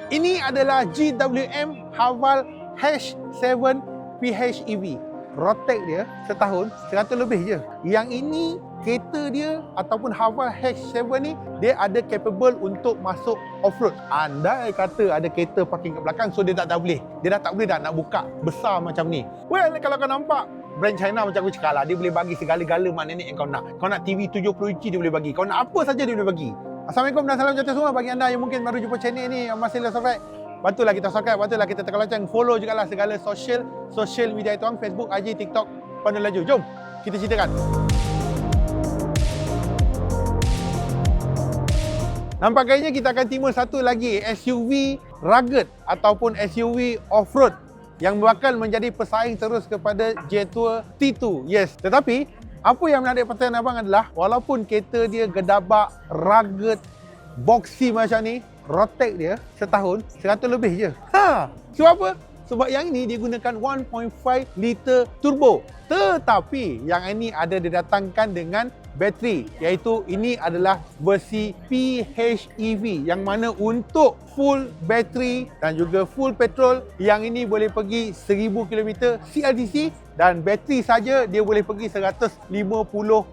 Ini adalah GWM Haval H7 PHEV. Road dia setahun 100 lebih je. Yang ini kereta dia ataupun Haval H7 ni dia ada capable untuk masuk off-road. Andai kata ada kereta parking kat belakang, so dia tak boleh. Dia dah tak boleh dah nak buka besar macam ni. Well, kalau kau nampak brand China macam aku cakap lah, dia boleh bagi segala-gala maknanya yang kau nak. Kau nak TV 70 inci dia boleh bagi. Kau nak apa saja dia boleh bagi. Assalamualaikum dan salam sejahtera semua bagi anda yang mungkin baru jumpa channel ni, masih belum subscribe. Bantulah kita subscribe, bantulah kita tekan lonceng, follow jugalah segala social media itu, Facebook, IG, TikTok, pandai laju. Jom kita ceritakan. Nampaknya kita akan timur satu lagi SUV rugged ataupun SUV off-road yang bakal menjadi pesaing terus kepada Jetour T2. Yes, tetapi apa yang menarik perhatian abang adalah walaupun kereta dia gedabak, rugged, boxy macam ni, road tax dia setahun 100 lebih je. Sebab apa? Sebab yang ini dia gunakan 1.5 liter turbo. Tetapi yang ini ada didatangkan dengan bateri, iaitu ini adalah versi PHEV yang mana untuk full bateri dan juga full petrol yang ini boleh pergi 1000 km CLDC dan bateri saja dia boleh pergi 150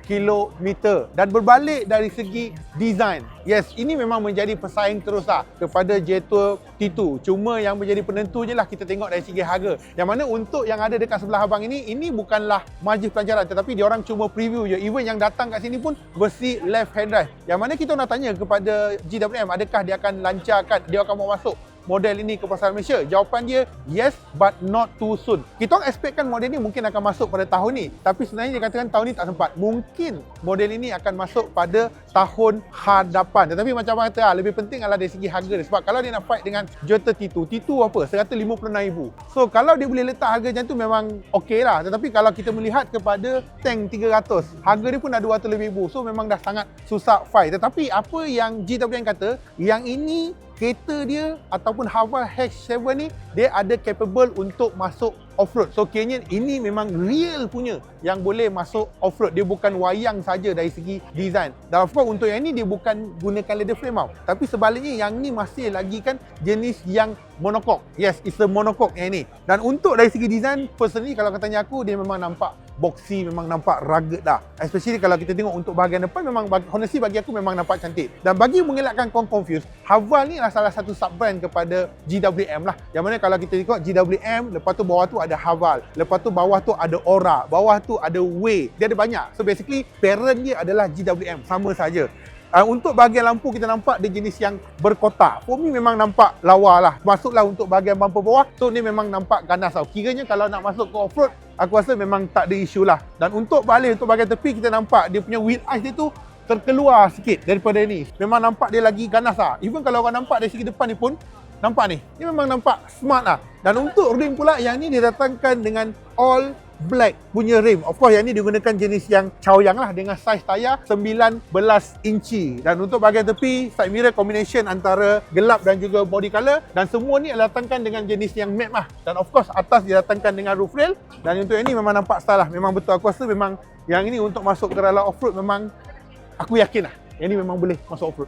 km. Dan berbalik dari segi design, yes, ini memang menjadi pesaing terus lah kepada Jetour T2. Cuma yang menjadi penentu je lah kita tengok dari segi harga. Yang mana untuk yang ada dekat sebelah abang ini bukanlah majlis pelajaran, tetapi diorang cuma preview je. Even yang datang kat sini pun versi left hand drive. Yang mana kita nak tanya kepada GWM, adakah dia akan lancarkan, dia akan mau masuk model ini ke pasaran Malaysia? Jawapan dia yes, but not too soon. Kita orang expectkan model ini mungkin akan masuk pada tahun ni, tapi sebenarnya dia katakan tahun ni tak sempat. Mungkin model ini akan masuk pada tahun hadapan. Tetapi macam mana kata, lebih penting adalah dari segi harga dia. Sebab kalau dia nak fight dengan Jetour T2 apa? 156,000. So kalau dia boleh letak harga macam tu memang okey lah. Tetapi kalau kita melihat kepada tank 300, harga dia pun dah 200 lebih ribu. So memang dah sangat susah fight. Tetapi apa yang GWM kata, yang ini kereta dia ataupun Haval H7 ni dia ada capable untuk masuk off-road. So kiranya ini memang real punya yang boleh masuk off-road. Dia bukan wayang saja dari segi design. Dan of course untuk yang ni dia bukan gunakan leather frame tau. Tapi sebaliknya yang ni masih lagi kan jenis yang monocoque. Yes, it's a monocoque yang ni. Dan untuk dari segi design, personally kalau katanya aku, dia memang nampak boxy, memang nampak rugged lah. Especially kalau kita tengok untuk bahagian depan, memang honestly bagi aku memang nampak cantik. Dan bagi mengelakkan korang confused, Haval ni adalah salah satu sub-brand kepada GWM lah. Yang mana kalau kita tengok GWM, lepas tu bawah tu ada Haval, lepas tu bawah tu ada Ora, bawah tu ada Way. Dia ada banyak. So basically parent dia adalah GWM, sama saja. Untuk bahagian lampu kita nampak dia jenis yang berkotak. For me memang nampak lawa lah. Masuklah untuk bahagian bumper bawah, so ni memang nampak ganas tau. Kiranya kalau nak masuk ke off-road, aku rasa memang tak ada isu lah. Dan untuk balik, untuk bahagian tepi kita nampak dia punya wheel arch dia tu terkeluar sikit daripada ni. Memang nampak dia lagi ganas lah. Even kalau orang nampak dari segi depan ni pun, nampak ni, dia memang nampak smart lah. Dan untuk rim pula, yang ni didatangkan dengan all black punya rim. Of course yang ni digunakan jenis yang caoyang lah dengan saiz tayar 19 inci. Dan untuk bahagian tepi, side mirror combination antara gelap dan juga body color. Dan semua ni didatangkan dengan jenis yang matte lah. Dan of course atas didatangkan dengan roof rail. Dan untuk yang ni memang nampak style lah. Memang betul, aku rasa memang yang ini untuk masuk ke dalam off-road memang aku yakin lah yang ni memang boleh masuk off-road.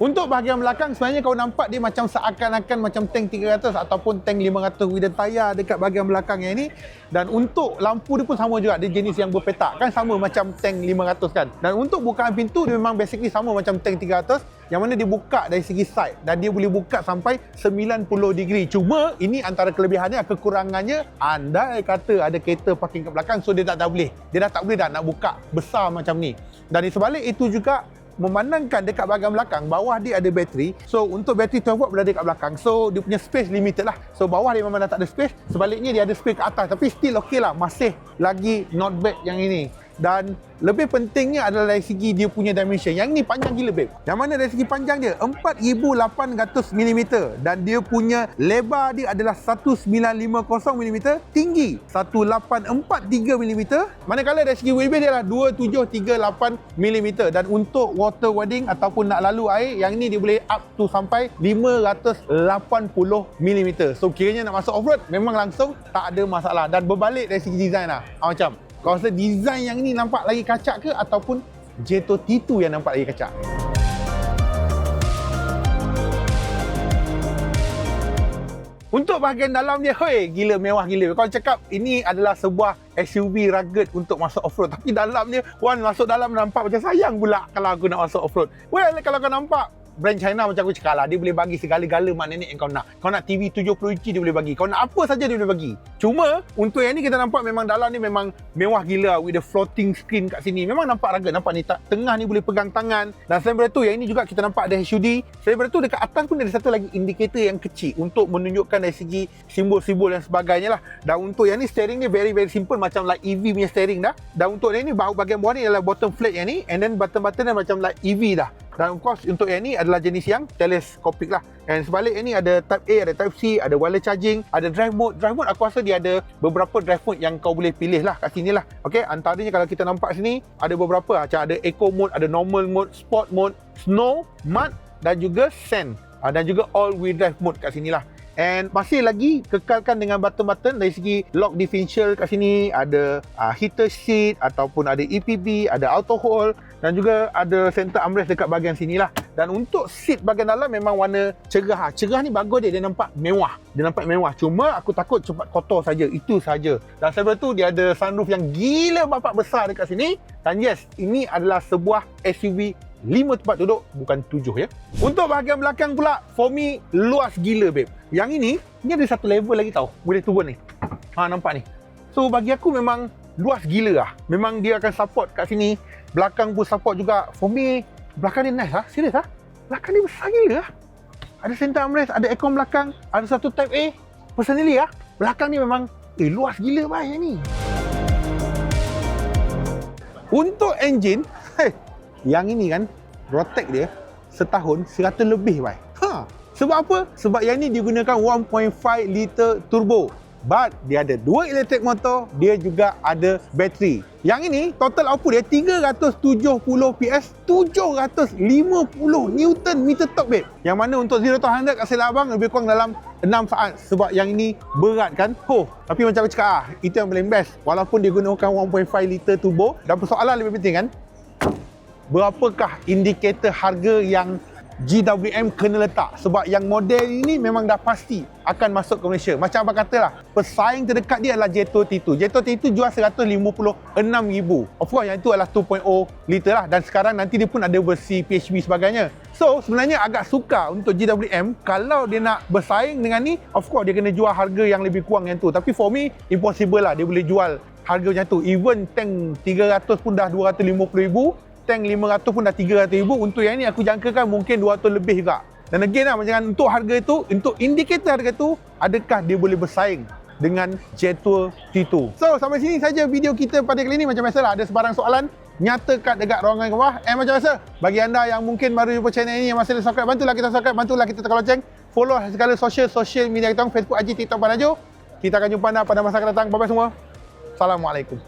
Untuk bahagian belakang, sebenarnya kau nampak dia macam seakan-akan macam tank 300 ataupun tank 500 wooden tayar dekat bahagian belakang yang ini. Dan untuk lampu dia pun sama juga, dia jenis yang berpetak. Kan sama macam tank 500 kan. Dan untuk bukaan pintu dia memang basically sama macam tank 300, yang mana dia buka dari segi side dan dia boleh buka sampai 90 degree. Cuma ini antara kelebihannya, kekurangannya andai kata ada kereta parking kat belakang, so dia dah boleh. Dia dah tak boleh dah nak buka besar macam ni. Dan di sebalik itu juga, memandangkan dekat bahagian belakang, bawah dia ada bateri. So untuk bateri 12 volt berada dekat belakang, so dia punya space limited lah. So bawah dia memang dah tak ada space, sebaliknya dia ada space kat atas. Tapi still okey lah, masih lagi not bad yang ini. Dan lebih pentingnya adalah dari segi dia punya dimension. Yang ni panjang gila babe. Yang mana dari segi panjang dia 4800mm dan dia punya lebar dia adalah 1950mm, tinggi 1843mm. Manakala dari segi wheelbase dia adalah 2738mm. Dan untuk water warding ataupun nak lalu air, yang ni dia boleh up to sampai 580mm. So kiranya nak masuk off-road memang langsung tak ada masalah. Dan berbalik dari segi design lah, macam kau rasa design yang ni nampak lagi kacak ke ataupun Jetour T2 yang nampak lagi kacak? Untuk bahagian dalam dia, hoi, gila, mewah gila. Kalau cakap ini adalah sebuah SUV rugged untuk masuk off-road, tapi dalam dia, Wan, masuk dalam nampak macam sayang pula kalau aku nak masuk off-road. Well, kalau kau nampak brand China macam aku cakap lah, dia boleh bagi segala-gala mak nenek yang kau nak. Kau nak TV 70 inci dia boleh bagi. Kau nak apa saja dia boleh bagi. Cuma untuk yang ni kita nampak memang dalam ni memang mewah gila with the floating screen kat sini. Memang nampak rugged. Nampak ni tengah ni boleh pegang tangan. Dan selain daripada tu, yang ini juga kita nampak ada HUD. Selain daripada tu, dekat atas pun ada satu lagi indikator yang kecil untuk menunjukkan dari segi simbol-simbol dan sebagainya lah. Dan untuk yang ni steering dia very simple, macam like EV punya steering dah. Dan untuk yang ni bahagian bawah ni adalah bottom flat yang ni, and then button-button dia macam like EV dah. Dan of course untuk yang ni adalah jenis yang teleskopik lah. Dan sebalik yang ni ada Type A, ada Type C, ada wireless charging, ada drive mode. Drive mode aku rasa dia ada beberapa drive mode yang kau boleh pilih lah kat sini lah. Okay, antaranya kalau kita nampak sini ada beberapa macam ada Eco mode, ada normal mode, sport mode, snow, mud dan juga sand. Dan juga all wheel drive mode kat sini lah. And masih lagi kekalkan dengan button-button dari segi lock differential kat sini, ada heater seat ataupun ada EPB, ada auto hold dan juga ada center armrest dekat bahagian sini lah. Dan untuk seat bahagian dalam memang warna cerah. Cerah ni bagus dia nampak mewah. Dia nampak mewah. Cuma aku takut cepat kotor saja. Itu saja. Dan sebab tu dia ada sunroof yang gila bapak besar dekat sini. Dan yes, ini adalah sebuah SUV 5 tempat duduk, bukan 7 ya. Untuk bahagian belakang pula, for me, luas gila babe. Yang ini ada satu level lagi tau. Boleh turun ni. Nampak ni. So bagi aku memang luas gila lah. Memang dia akan support kat sini. Belakang pun support juga. For me, belakang ni nice lah. Serius lah. Belakang ni besar gila lah. Ada center armrest, ada aircon belakang, ada satu Type A. Personally lah, belakang ni memang luas gila bah yang ni. Untuk enjin, yang ini kan, Rotek dia setahun 100 lebih bai. Sebab apa? Sebab yang ni digunakan 1.5 liter turbo. But dia ada 2 elektrik motor, dia juga ada bateri. Yang ini total output dia 370 PS, 750 Newton meter torque babe. Yang mana untuk 0 to 100 kat sila abang lebih kurang dalam 6 saat. Sebab yang ini berat kan. Tapi macam aku cakap itu yang paling best. Walaupun dia gunakan 1.5 liter turbo. Dan persoalan lebih penting kan, berapakah indikator harga yang GWM kena letak? Sebab yang model ini memang dah pasti akan masuk ke Malaysia. Macam abang katalah, pesaing terdekat dia adalah Jetor T2. Jetor T2 jual 156,000. Of course yang itu adalah 2.0 liter lah. Dan sekarang nanti dia pun ada versi PHEV sebagainya. So sebenarnya agak sukar untuk GWM kalau dia nak bersaing dengan ni. Of course dia kena jual harga yang lebih kurang yang tu. Tapi for me impossible lah dia boleh jual harga macam tu. Even tank 300 pun dah 250,000. Tank 500 pun dah 300,000. Untuk yang ni aku jangkakan mungkin 200 lebih juga. Dan again lah, macam untuk harga itu, untuk indikator harga itu, adakah dia boleh bersaing dengan Jetor T2? So sampai sini saja video kita pada kali ini. Macam biasalah, ada sebarang soalan, nyatakan dekat ruangan bawah. Macam biasa, bagi anda yang mungkin baru jumpa channel ini, yang masih belum subscribe, bantulah kita subscribe, bantulah kita tekan lonceng, follow segala social media kita, Facebook, IG, TikTok, Panajo. Kita akan jumpa anda pada masa akan datang. Bye-bye semua. Assalamualaikum.